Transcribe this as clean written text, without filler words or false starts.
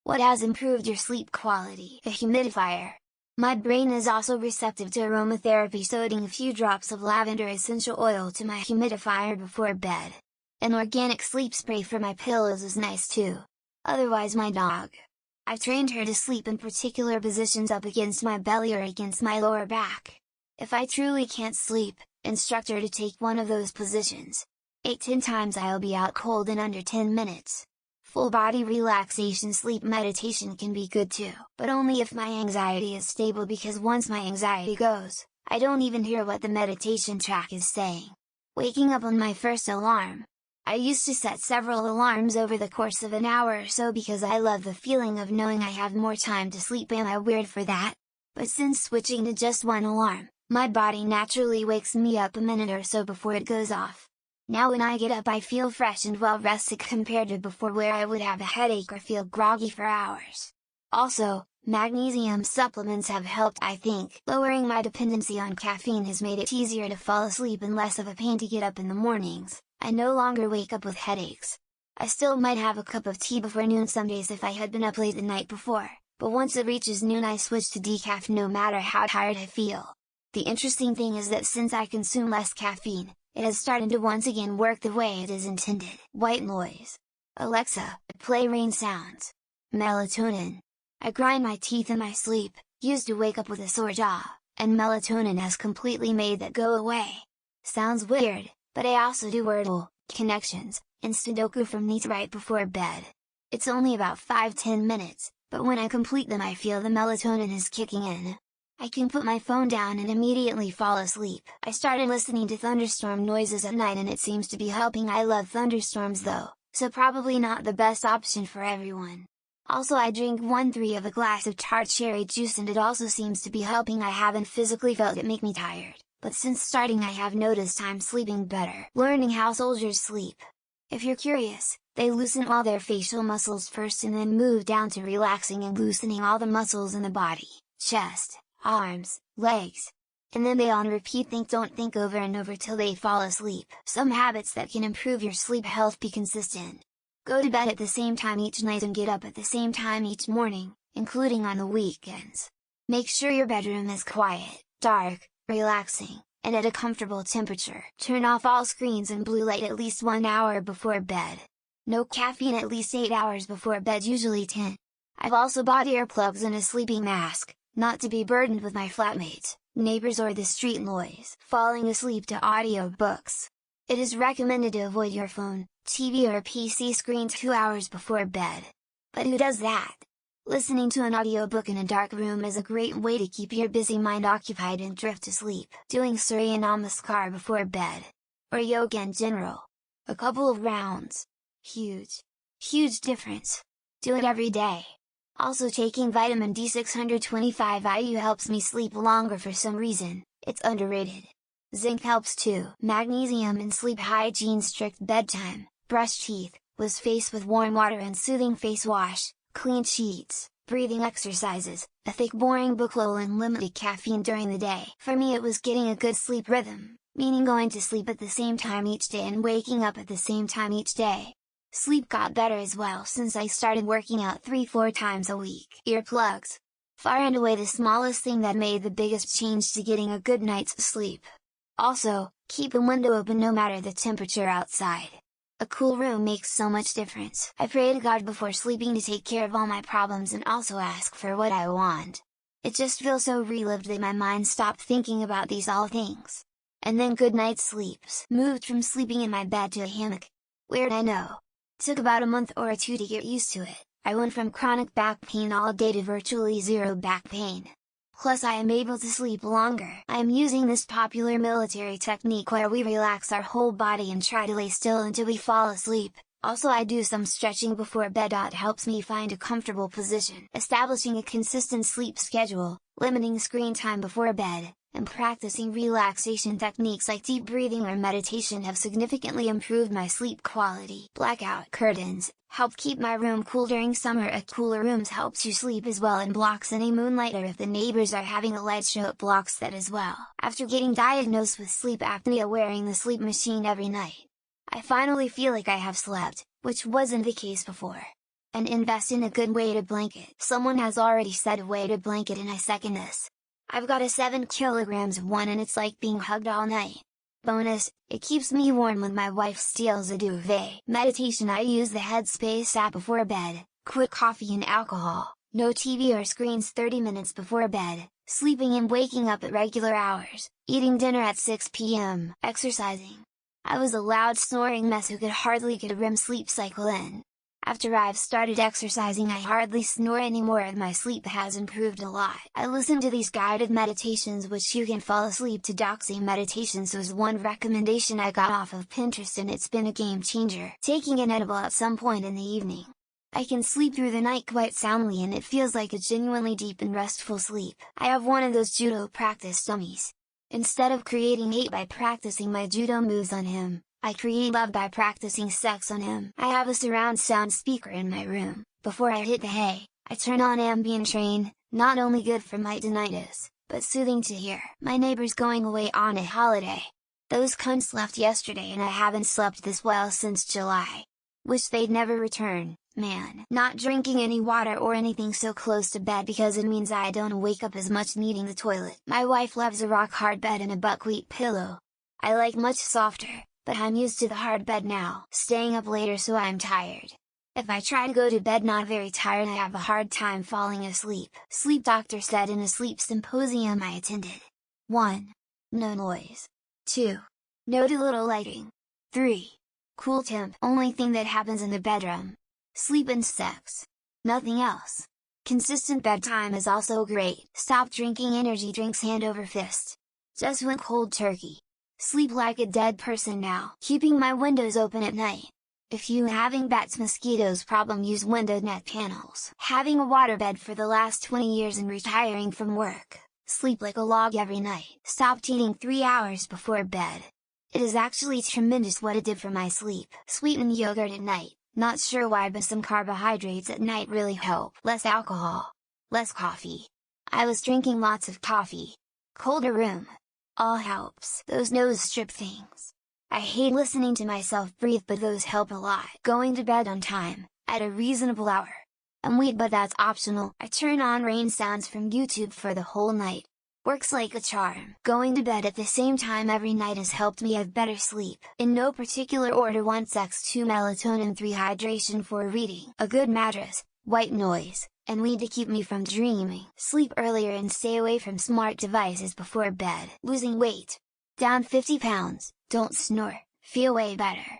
What has improved your sleep quality? A humidifier. My brain is also receptive to aromatherapy, so adding a few drops of lavender essential oil to my humidifier before bed. An organic sleep spray for my pillows is nice too. Otherwise, my dog. I've trained her to sleep in particular positions up against my belly or against my lower back. If I truly can't sleep, instruct her to take one of those positions. 8-10 times I'll be out cold in under 10 minutes. Full body relaxation sleep meditation can be good too, but only if my anxiety is stable, because once my anxiety goes, I don't even hear what the meditation track is saying. Waking up on my first alarm. I used to set several alarms over the course of an hour or so because I love the feeling of knowing I have more time to sleep. Am I weird for that? But since switching to just one alarm, my body naturally wakes me up a minute or so before it goes off. Now when I get up I feel fresh and well rested compared to before, where I would have a headache or feel groggy for hours. Also, magnesium supplements have helped, I think. Lowering my dependency on caffeine has made it easier to fall asleep and less of a pain to get up in the mornings. I no longer wake up with headaches. I still might have a cup of tea before noon some days if I had been up late the night before, but once it reaches noon I switch to decaf no matter how tired I feel. The interesting thing is that since I consume less caffeine, it has started to once again work the way it is intended. White noise. Alexa, play rain sounds. Melatonin. I grind my teeth in my sleep, used to wake up with a sore jaw, and melatonin has completely made that go away. Sounds weird, but I also do Wordle, connections, and Sudoku from knees right before bed. It's only about 5-10 minutes, but when I complete them I feel the melatonin is kicking in. I can put my phone down and immediately fall asleep. I started listening to thunderstorm noises at night and it seems to be helping. I love thunderstorms though, so probably not the best option for everyone. Also, I drink 1/3 of a glass of tart cherry juice and it also seems to be helping. I haven't physically felt it make me tired, but since starting I have noticed I'm sleeping better. Learning how soldiers sleep. If you're curious, they loosen all their facial muscles first and then move down to relaxing and loosening all the muscles in the body, chest, arms, legs. And then they on repeat don't think over and over till they fall asleep. Some habits that can improve your sleep health: be consistent. Go to bed at the same time each night and get up at the same time each morning, including on the weekends. Make sure your bedroom is quiet, dark, relaxing, and at a comfortable temperature. Turn off all screens and blue light at least 1 hour before bed. No caffeine at least 8 hours before bed, usually 10. I've also bought earplugs and a sleeping mask, not to be burdened with my flatmates, neighbors or the street noise. Falling asleep to audiobooks. It is recommended to avoid your phone, TV or PC screen 2 hours before bed. But who does that? Listening to an audiobook in a dark room is a great way to keep your busy mind occupied and drift to sleep. Doing Surya Namaskar before bed. Or yoga in general. A couple of rounds. Huge difference. Do it every day. Also, taking vitamin D 625 IU helps me sleep longer for some reason. It's underrated. Zinc helps too. Magnesium in sleep hygiene. Strict bedtime, brush teeth, wash face with warm water and soothing face wash, clean sheets, breathing exercises, a thick boring book, low and limited caffeine during the day. For me it was getting a good sleep rhythm, meaning going to sleep at the same time each day and waking up at the same time each day. Sleep got better as well since I started working out 3-4 times a week. Earplugs. Far and away the smallest thing that made the biggest change to getting a good night's sleep. Also, keep a window open no matter the temperature outside. A cool room makes so much difference. I pray to God before sleeping to take care of all my problems and also ask for what I want. It just feels so relieved that my mind stopped thinking about these all things. And then good night sleeps. Moved from sleeping in my bed to a hammock. Weird, I know. Took about a month or 2 to get used to it. I went from chronic back pain all day to virtually zero back pain. Plus I am able to sleep longer. I am using this popular military technique where we relax our whole body and try to lay still until we fall asleep. Also I do some stretching before bed. Helps me find a comfortable position. Establishing a consistent sleep schedule, limiting screen time before bed, and practicing relaxation techniques like deep breathing or meditation have significantly improved my sleep quality. Blackout curtains help keep my room cool during summer. A cooler room helps you sleep as well and blocks any moonlight, or if the neighbors are having a light show it blocks that as well. After getting diagnosed with sleep apnea wearing the sleep machine every night, I finally feel like I have slept, which wasn't the case before. and invest in a good weighted blanket. Someone has already said a weighted blanket and I second this. I've got a 7 kilograms of one and it's like being hugged all night. Bonus, it keeps me warm when my wife steals a duvet. Meditation: I use the Headspace app before bed, quit coffee and alcohol, no TV or screens 30 minutes before bed, sleeping and waking up at regular hours, eating dinner at 6 p.m. Exercising. I was a loud snoring mess who could hardly get a REM sleep cycle in. After I've started exercising I hardly snore anymore and my sleep has improved a lot. I listen to these guided meditations which you can fall asleep to. Doxy Meditations was one recommendation I got off of Pinterest and it's been a game changer. Taking an edible at some point in the evening. I can sleep through the night quite soundly and it feels like a genuinely deep and restful sleep. I have one of those judo practice dummies. Instead of creating hate by practicing my judo moves on him, I create love by practicing sex on him. I have a surround sound speaker in my room. Before I hit the hay, I turn on ambient train, not only good for my tinnitus, but soothing to hear. My neighbor's going away on a holiday. Those cunts left yesterday and I haven't slept this well since July. Wish they'd never return, man. Not drinking any water or anything so close to bed because it means I don't wake up as much needing the toilet. My wife loves a rock hard bed and a buckwheat pillow. I like much softer, but I'm used to the hard bed now. Staying up later so I'm tired. If I try to go to bed not very tired I have a hard time falling asleep. Sleep doctor said in a sleep symposium I attended. 1. No noise. 2. No too little lighting. 3. Cool temp. Only thing that happens in the bedroom. Sleep and sex. Nothing else. Consistent bedtime is also great. Stop drinking energy drinks hand over fist. Just went cold turkey. Sleep like a dead person now. Keeping my windows open at night. If you having bats mosquitoes problem use window net panels. Having a waterbed for the last 20 years and retiring from work. Sleep like a log every night. Stopped eating 3 hours before bed. It is actually tremendous what it did for my sleep. Sweetened yogurt at night, not sure why but some carbohydrates at night really help. Less alcohol. Less coffee. I was drinking lots of coffee. Colder room. All helps. Those nose strip things. I hate listening to myself breathe but those help a lot. Going to bed on time, at a reasonable hour. And wait, but that's optional. I turn on rain sounds from YouTube for the whole night. Works like a charm. Going to bed at the same time every night has helped me have better sleep. In no particular order: 1 sex, 2 melatonin, 3 hydration, 4 reading. A good mattress, white noise, and weed to keep me from dreaming. Sleep earlier and stay away from smart devices before bed. Losing weight. Down 50 pounds, don't snore, feel way better.